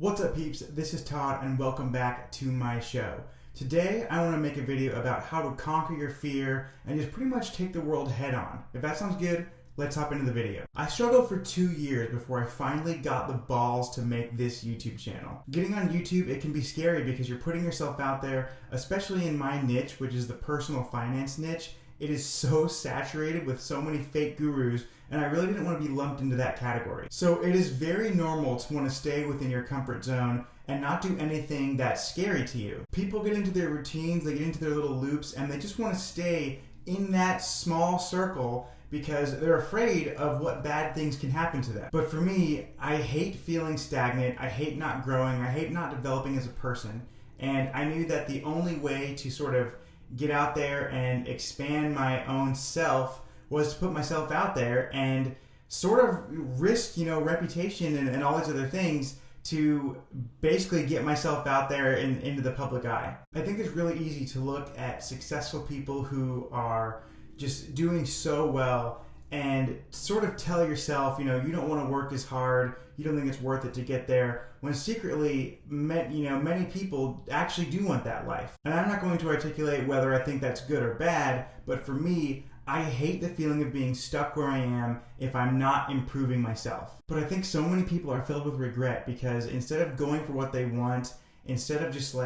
What's up, peeps? This is Todd and welcome back to my show. Today I want to make a video about how to conquer your fear and just pretty much take the world head on. If that sounds good, let's hop into the video. I struggled for 2 years before I finally got the balls to make this YouTube channel. Getting on YouTube, it can be scary because you're putting yourself out there, especially in my niche, which is the personal finance niche. It is so saturated with so many fake gurus, and I really didn't want to be lumped into that category. So it is very normal to want to stay within your comfort zone and not do anything that's scary to you. People get into their routines, they get into their little loops, and they just want to stay in that small circle because they're afraid of what bad things can happen to them. But for me, I hate feeling stagnant, I hate not growing, I hate not developing as a person, and I knew that the only way to sort of get out there and expand my own self was to put myself out there and sort of risk, reputation and all these other things to basically get myself out there and into the public eye. I think it's really easy to look at successful people who are just doing so well and sort of tell yourself, you don't want to work as hard, you don't think it's worth it to get there, when secretly, many people actually do want that life. And I'm not going to articulate whether I think that's good or bad, but for me, I hate the feeling of being stuck where I am if I'm not improving myself. But I think so many people are filled with regret because instead of going for what they want, instead of just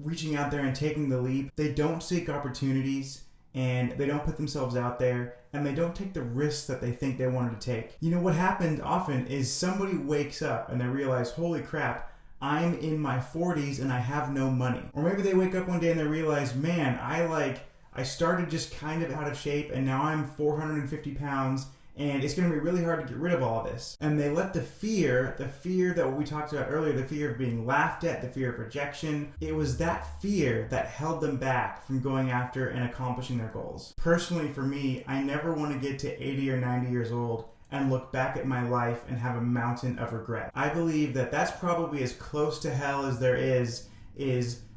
reaching out there and taking the leap, they don't seek opportunities and they don't put themselves out there and they don't take the risks that they think they wanted to take. What happened often is somebody wakes up and they realize, holy crap, I'm in my 40s and I have no money. Or maybe they wake up one day and they realize, man, I started just kind of out of shape and now I'm 450 pounds and it's going to be really hard to get rid of all of this. And they let the fear that we talked about earlier, the fear of being laughed at, the fear of rejection, it was that fear that held them back from going after and accomplishing their goals. Personally, for me, I never want to get to 80 or 90 years old and look back at my life and have a mountain of regret. I believe that that's probably as close to hell as there is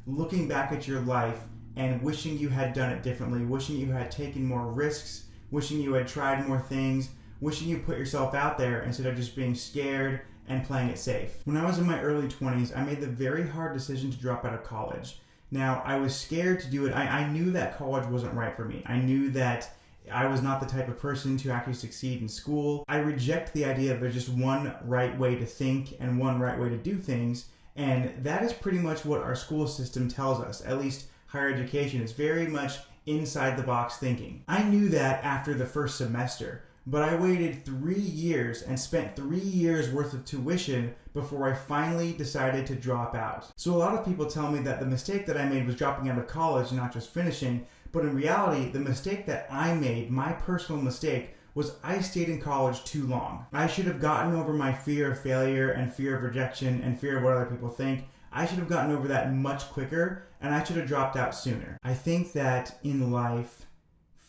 looking back at your life and wishing you had done it differently, wishing you had taken more risks, wishing you had tried more things, wishing you put yourself out there instead of just being scared and playing it safe. When I was in my early 20s, I made the very hard decision to drop out of college. Now, I was scared to do it. I knew that college wasn't right for me. I knew that I was not the type of person to actually succeed in school. I reject the idea that there's just one right way to think and one right way to do things, and that is pretty much what our school system tells us, at least higher education. It's very much inside the box thinking. I knew that after the first semester, but I waited 3 years and spent 3 years worth of tuition before I finally decided to drop out. So a lot of people tell me that the mistake that I made was dropping out of college and not just finishing, but in reality, the mistake that I made, my personal mistake, was I stayed in college too long. I should have gotten over my fear of failure and fear of rejection and fear of what other people think. I should have gotten over that much quicker, and I should have dropped out sooner. I think that in life,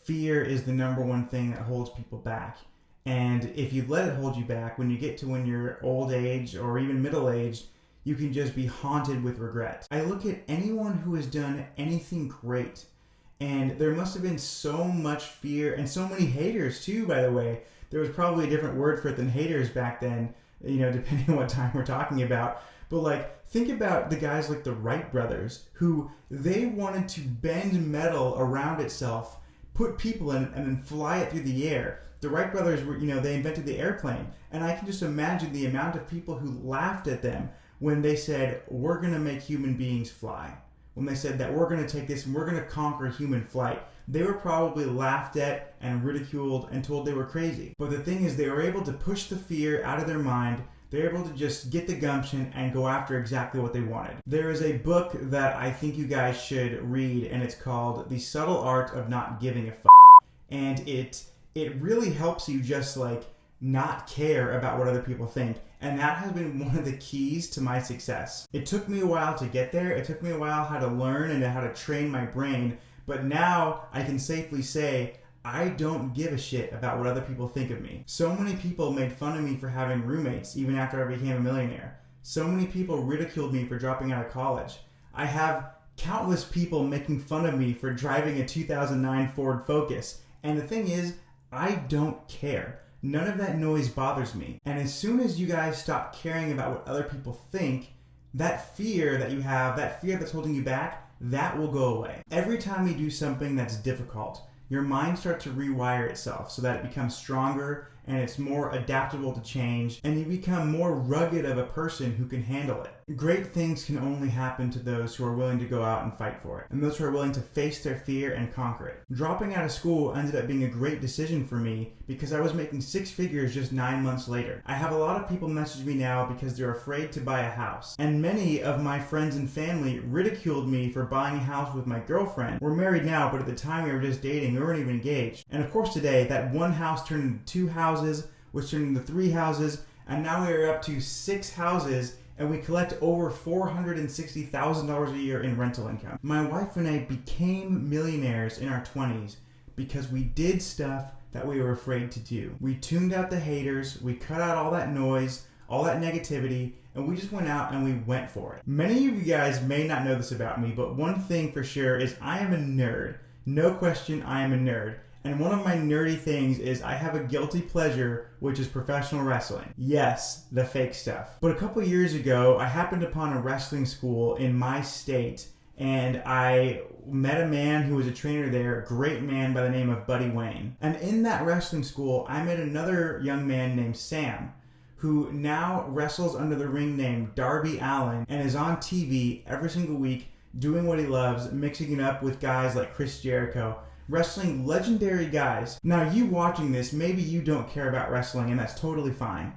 fear is the number one thing that holds people back. And if you let it hold you back, when you get to when you're old age or even middle age, you can just be haunted with regret. I look at anyone who has done anything great, and there must have been so much fear and so many haters too, by the way. There was probably a different word for it than haters back then, depending on what time we're talking about. But think about the guys like the Wright Brothers, who they wanted to bend metal around itself, put people in it, and then fly it through the air. The Wright Brothers were, they invented the airplane. And I can just imagine the amount of people who laughed at them when they said, we're going to make human beings fly. When they said that we're going to take this and we're going to conquer human flight. They were probably laughed at and ridiculed and told they were crazy. But the thing is, they were able to push the fear out of their mind. They're able to just get the gumption and go after exactly what they wanted. There is a book that I think you guys should read, and it's called The Subtle Art of Not Giving a F***. And it really helps you just not care about what other people think. And that has been one of the keys to my success. It took me a while to get there. It took me a while how to learn and how to train my brain. But now I can safely say, I don't give a shit about what other people think of me. So many people made fun of me for having roommates even after I became a millionaire. So many people ridiculed me for dropping out of college. I have countless people making fun of me for driving a 2009 Ford Focus. And the thing is, I don't care. None of that noise bothers me. And as soon as you guys stop caring about what other people think that fear that you have, that fear that's holding you back, that will go away. Every time you do something that's difficult, your mind starts to rewire itself so that it becomes stronger and it's more adaptable to change, and you become more rugged of a person who can handle it. Great things can only happen to those who are willing to go out and fight for it, and those who are willing to face their fear and conquer it. Dropping out of school ended up being a great decision for me because I was making 6 figures just 9 months later. I have a lot of people message me now because they're afraid to buy a house, and many of my friends and family ridiculed me for buying a house with my girlfriend. We're married now, but at the time we were just dating, we weren't even engaged. And of course today, that one house turned into 2 houses, which turned into 3 houses, and now we are up to 6 houses, and we collect over $460,000 a year in rental income. My wife and I became millionaires in our 20s because we did stuff that we were afraid to do. We tuned out the haters, we cut out all that noise, all that negativity, and we just went out and we went for it. Many of you guys may not know this about me, but one thing for sure is I am a nerd. No question, I am a nerd. And one of my nerdy things is I have a guilty pleasure, which is professional wrestling. Yes, the fake stuff. But a couple years ago, I happened upon a wrestling school in my state, and I met a man who was a trainer there, a great man by the name of Buddy Wayne. And in that wrestling school, I met another young man named Sam, who now wrestles under the ring name Darby Allin and is on TV every single week doing what he loves, mixing it up with guys like Chris Jericho, wrestling legendary guys. Now, you watching this, maybe you don't care about wrestling, and that's totally fine.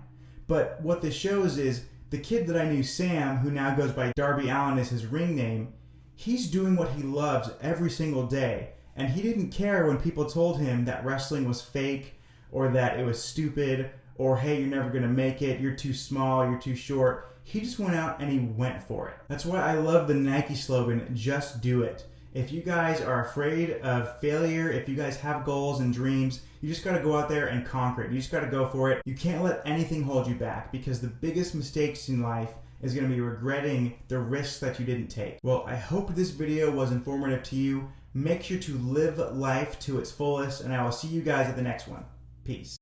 But what this shows is the kid that I knew, Sam, who now goes by Darby Allin as his ring name, he's doing what he loves every single day. And he didn't care when people told him that wrestling was fake, or that it was stupid, or hey, you're never gonna make it, you're too small, you're too short. He just went out and he went for it. That's why I love the Nike slogan, just do it. If you guys are afraid of failure, if you guys have goals and dreams, you just gotta go out there and conquer it. You just gotta go for it. You can't let anything hold you back, because the biggest mistakes in life is gonna be regretting the risks that you didn't take. Well, I hope this video was informative to you. Make sure to live life to its fullest, and I will see you guys at the next one. Peace.